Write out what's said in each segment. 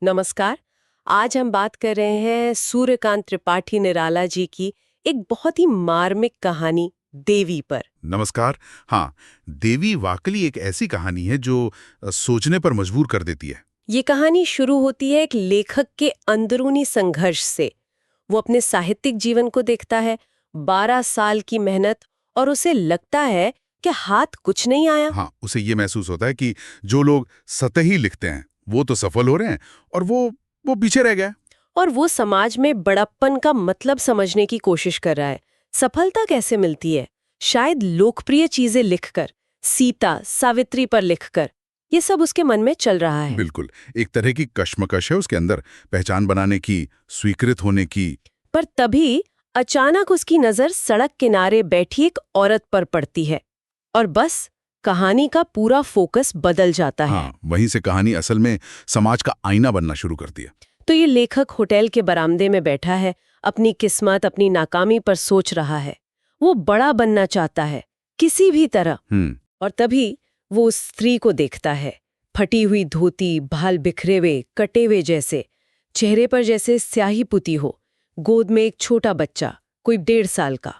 नमस्कार। आज हम बात कर रहे हैं सूर्यकांत त्रिपाठी निराला जी की एक बहुत ही मार्मिक कहानी देवी पर। नमस्कार। हाँ, देवी वाकई एक ऐसी कहानी है जो सोचने पर मजबूर कर देती है। ये कहानी शुरू होती है एक लेखक के अंदरूनी संघर्ष से। वो अपने साहित्यिक जीवन को देखता है, 12 साल की मेहनत, और उसे लगता है कि हाथ कुछ नहीं आया। हाँ, उसे ये महसूस होता है कि जो लोग सतही लिखते हैं वो तो सफल हो रहे हैं और वो पीछे रह गए। और वो समाज में बड़प्पन का मतलब समझने की कोशिश कर रहा है। सफलता कैसे मिलती है? शायद लोकप्रिय चीजें लिखकर, सीता सावित्री पर लिखकर। ये सब उसके मन में चल रहा है। बिल्कुल, एक तरह की कश्मकश है उसके अंदर, पहचान बनाने की, स्वीकृत होने की। पर तभी अचानक उसकी नजर सड़क किनारे बैठी एक औरत पर पड़ती है, और बस कहानी का पूरा फोकस बदल जाता है। हाँ, वहीं से कहानी असल में समाज का आईना बनना शुरू करती है। तो ये लेखक होटल के बरामदे में बैठा है, अपनी किस्मत, अपनी नाकामी पर सोच रहा है। वो बड़ा बनना चाहता है, किसी भी तरह। और तभी वो उस स्त्री को देखता है, फटी हुई धोती, बाल बिखरे हुए, कटे हुए जैसे, चेहरे पर जैसे स्याही पुती हो, गोद में एक छोटा बच्चा, कोई 1.5 साल का।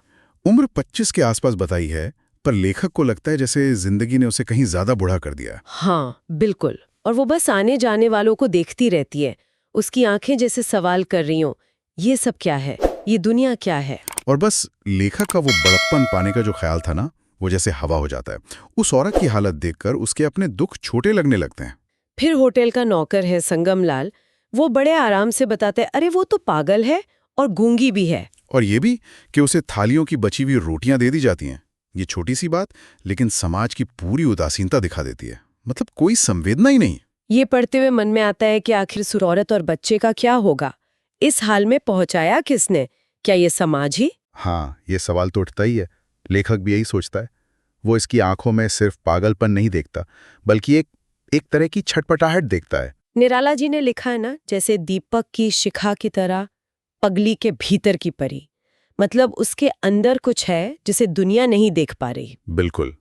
उम्र 25 के आसपास बताई है, पर लेखक को लगता है जैसे जिंदगी ने उसे कहीं ज्यादा बूढ़ा कर दिया। हाँ, बिल्कुल। और वो बस आने जाने वालों को देखती रहती है। उसकी आंखें जैसे सवाल कर रही हों, ये सब क्या है? ये दुनिया क्या है? और बस लेखक का वो बड़प्पन पाने का जो ख्याल था ना, वो जैसे हवा हो जाता है। उस औरत की हालत देखकर उसके अपने दुख छोटे लगने लगते हैं। फिर होटल का नौकर है संगम लाल, वो बड़े आराम से बताते, अरे वो तो पागल है और गूंगी भी है। और ये भी कि उसे थालियों की बची हुई रोटियां दे दी जाती हैं। ये छोटी सी बात, लेकिन समाज की पूरी उदासीनता दिखा देती है। मतलब कोई संवेदना ही नहीं। ये पढ़ते हुए मन में आता है कि आखिर उस औरत और बच्चे का क्या होगा? इस हाल में पहुंचाया किसने? क्या ये समाज ही? हाँ, ये सवाल तो उठता ही है। लेखक भी यही सोचता है। वो इसकी आंखों में सिर्फ पागलपन नहीं देखता, बल्कि एक तरह की छटपटाहट देखता है। निराला जी ने लिखा है ना, जैसे दीपक की शिखा की तरह पगली के भीतर की परी। मतलब उसके अंदर कुछ है जिसे दुनिया नहीं देख पा रही। बिल्कुल।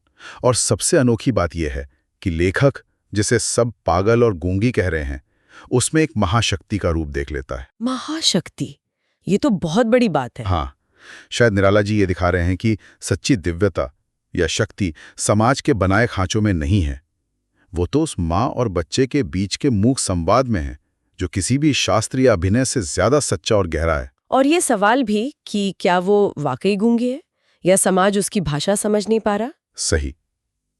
और सबसे अनोखी बात यह है कि लेखक, जिसे सब पागल और गूंगी कह रहे हैं, उसमें एक महाशक्ति का रूप देख लेता है। महाशक्ति, ये तो बहुत बड़ी बात है। हाँ, शायद निराला जी ये दिखा रहे हैं कि सच्ची दिव्यता या शक्ति समाज के बनाए खांचों में नहीं है। वो तो उस माँ और बच्चे के बीच के मूक संवाद में है, जो किसी भी शास्त्र या अभिनय से ज्यादा सच्चा और गहरा है। और ये सवाल भी कि क्या वो वाकई गूंगी है, या समाज उसकी भाषा समझ नहीं पा रहा? सही,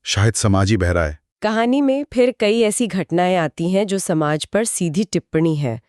शायद समाज ही बहरा है। कहानी में फिर कई ऐसी घटनाएं आती हैं जो समाज पर सीधी टिप्पणी है।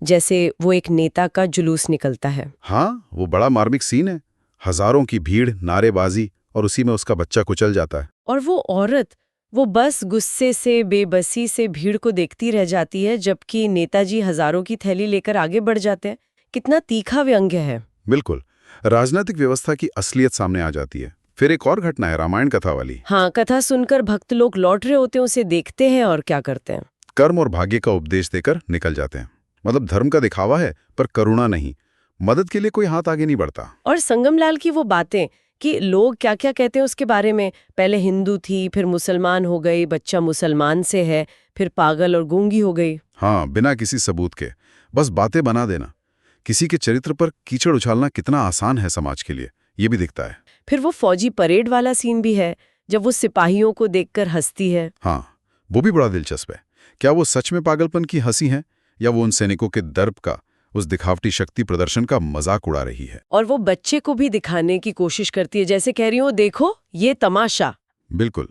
जैसे वो एक नेता का जुलूस निकलता है। हाँ, वो बड़ा मार्मिक सीन है। हजारों की भीड़, नारेबाजी, और उसी में उसका बच्चा कुचल जाता है। और वो औरत, वो बस गुस्से से, बेबसी से भीड़ को देखती रह जाती है, जबकि नेताजी हजारों की थैली लेकर आगे बढ़ जाते हैं। कितना तीखा व्यंग्य है। बिल्कुल, राजनीतिक व्यवस्था की असलियत सामने आ जाती है। फिर एक और घटना है, रामायण कथा वाली। हाँ, कथा सुनकर भक्त लोग लौट रहे होते हैं, उसे देखते हैं और क्या करते हैं? कर्म और भाग्य का उपदेश देकर निकल जाते हैं। मतलब धर्म का दिखावा है, पर करुणा नहीं। मदद के लिए कोई हाथ आगे नहीं बढ़ता। और संगमलाल की वो बातें कि लोग क्या क्या कहते हैं उसके बारे में, पहले हिंदू थी, फिर मुसलमान हो गई, बच्चा मुसलमान से है, फिर पागल और गूंगी हो गई। हाँ, बिना किसी सबूत के बस बातें बना देना। किसी के चरित्र पर कीचड़ उछालना कितना आसान है समाज के लिए, ये भी दिखता है। फिर वो फौजी परेड वाला सीन भी है, जब वो सिपाहियों को देखकर हंसती है। हाँ, वो भी बड़ा दिलचस्प है। क्या वो सच में पागलपन की हंसी है, या वो उन सैनिकों के दर्प का, उस दिखावटी शक्ति प्रदर्शन का मजाक उड़ा रही है? और वो बच्चे को भी दिखाने की कोशिश करती है, जैसे कह रही हो, देखो ये तमाशा। बिल्कुल।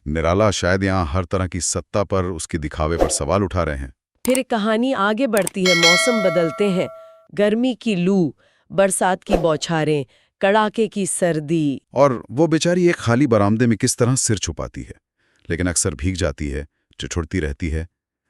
निराला शायद यहाँ हर तरह की सत्ता पर, उसके दिखावे पर सवाल उठा रहे हैं। फिर कहानी आगे बढ़ती है, मौसम बदलते हैं। गर्मी की लू, बरसात की बौछारें, कड़ाके की सर्दी। और वो बेचारी एक खाली बरामदे में किस तरह सिर छुपाती है, लेकिन अक्सर भीग जाती है, ठिठुरती रहती है,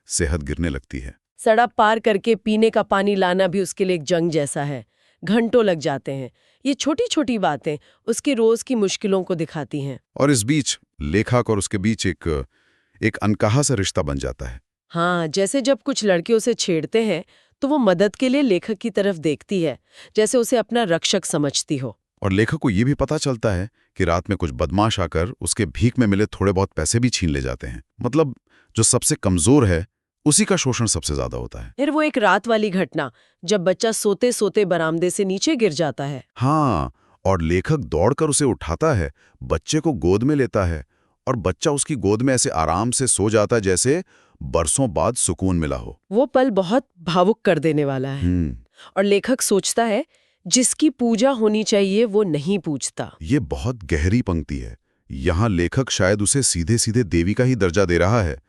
सेहत गिरने लगती है। सड़क पार करके पीने का पानी लाना भी उसके लिए एक जंग जैसा है। घंटों लग जाते हैं। ये छोटी छोटी बातें उसकी रोज की मुश्किलों को दिखाती हैं। और इस बीच लेखक और उसके बीच एक अनकहा सा रिश्ता बन जाता है। हाँ, जैसे जब कुछ लड़के उसे छेड़ते हैं तो वो मदद के लिए लेखक की तरफ देखती है, जैसे उसे अपना रक्षक समझती हो। और लेखक को ये भी पता चलता है कि रात में कुछ बदमाश आकर उसके भीख में मिले थोड़े बहुत पैसे भी छीन ले जाते हैं। मतलब जो सबसे कमजोर है उसी का शोषण सबसे ज्यादा होता है। फिर वो एक रात वाली घटना, जब बच्चा सोते सोते बरामदे से नीचे गिर जाता है। हाँ, और लेखक दौड़कर उसे उठाता है, बच्चे को गोद में लेता है और बच्चा उसकी गोद में ऐसे आराम से सो जाता है जैसे बरसों बाद सुकून मिला हो। वो पल बहुत भावुक कर देने वाला है। और लेखक सोचता है, जिसकी पूजा होनी चाहिए वो नहीं पूजता। ये बहुत गहरी पंक्ति है। यहाँ लेखक शायद उसे सीधे सीधे देवी का ही दर्जा दे रहा है।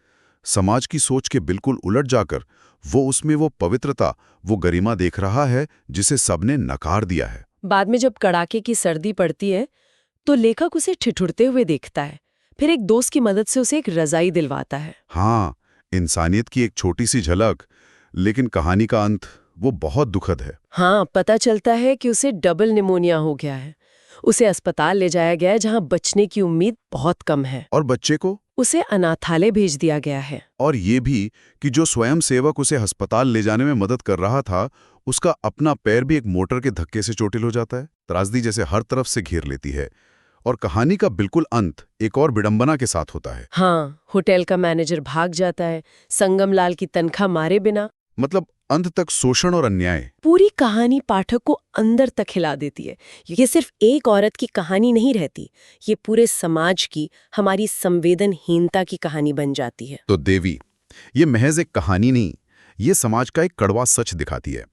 समाज की सोच के बिल्कुल उलट जाकर वो उसमें वो पवित्रता, वो गरिमा देख रहा है जिसे सबने नकार दिया है। बाद में जब कड़ाके की सर्दी पड़ती है तो लेखक उसे ठिठुरते हुए देखता है। फिर एक दोस्त की मदद से उसे एक रजाई दिलवाता है। हाँ, इंसानियत की एक छोटी सी झलक, लेकिन कहानी का अंत वो बहुत दुखद है। हाँ, पता चलता है कि उसे डबल निमोनिया हो गया है। उसे अस्पताल ले जाया गया है जहाँ बचने की उम्मीद बहुत कम है। और बच्चे को उसे अनाथालय भेज दिया गया है। और ये भी कि जो स्वयं सेवक उसे अस्पताल ले जाने में मदद कर रहा था, उसका अपना पैर भी एक मोटर के धक्के से चोटिल हो जाता है। त्रासदी जैसे हर तरफ से घेर लेती है। और कहानी का बिल्कुल अंत एक और विडंबना के साथ होता है। हाँ, होटल का मैनेजर भाग जाता है, संगमलाल की तनख्वाह मारे बिना। मतलब अंत तक शोषण और अन्याय। पूरी कहानी पाठक को अंदर तक हिला देती है। ये सिर्फ एक औरत की कहानी नहीं रहती, ये पूरे समाज की, हमारी संवेदनहीनता की कहानी बन जाती है। तो देवी, ये महज एक कहानी नहीं, ये समाज का एक कड़वा सच दिखाती है।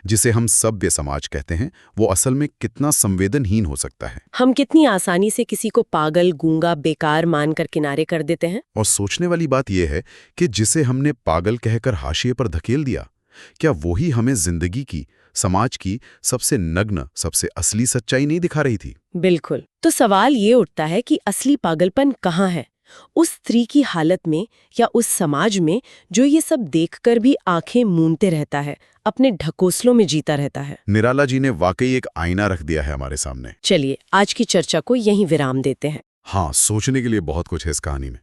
जिसे हम सभ्य समाज कहते हैं, वो असल में कितना संवेदनहीन हो सकता है। हम कितनी आसानी से किसी को पागल, गूंगा, बेकार मानकर किनारे कर देते हैं। और सोचने वाली बात यह है कि जिसे हमने पागल कहकर हाशिए पर धकेल दिया, क्या वही हमें जिंदगी की, समाज की सबसे नग्न, सबसे असली सच्चाई नहीं दिखा रही थी? बिल्कुल। तो सवाल ये उठता है कि असली पागलपन कहाँ है? उस स्त्री की हालत में या उस समाज में जो ये सब देखकर भी आंखें मूंदते रहता है, अपने ढकोसलों में जीता रहता है? निराला जी ने वाकई एक आईना रख दिया है हमारे सामने। चलिए आज की चर्चा को यहीं विराम देते हैं। हाँ, सोचने के लिए बहुत कुछ है इस कहानी में।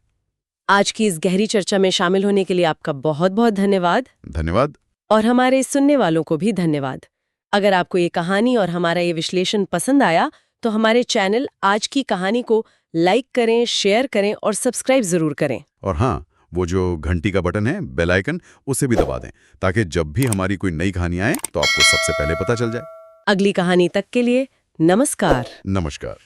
आज की इस गहरी चर्चा में शामिल होने के लिए आपका बहुत बहुत धन्यवाद। धन्यवाद। और हमारे सुनने वालों को भी धन्यवाद। अगर आपको ये कहानी और हमारा ये विश्लेषण पसंद आया तो हमारे चैनल आज की कहानी को लाइक करें, शेयर करें और सब्सक्राइब जरूर करें। और हाँ, वो जो घंटी का बटन है, बेल आइकन, उसे भी दबा दें ताकि जब भी हमारी कोई नई कहानी आए तो आपको सबसे पहले पता चल जाए। अगली कहानी तक के लिए नमस्कार। नमस्कार।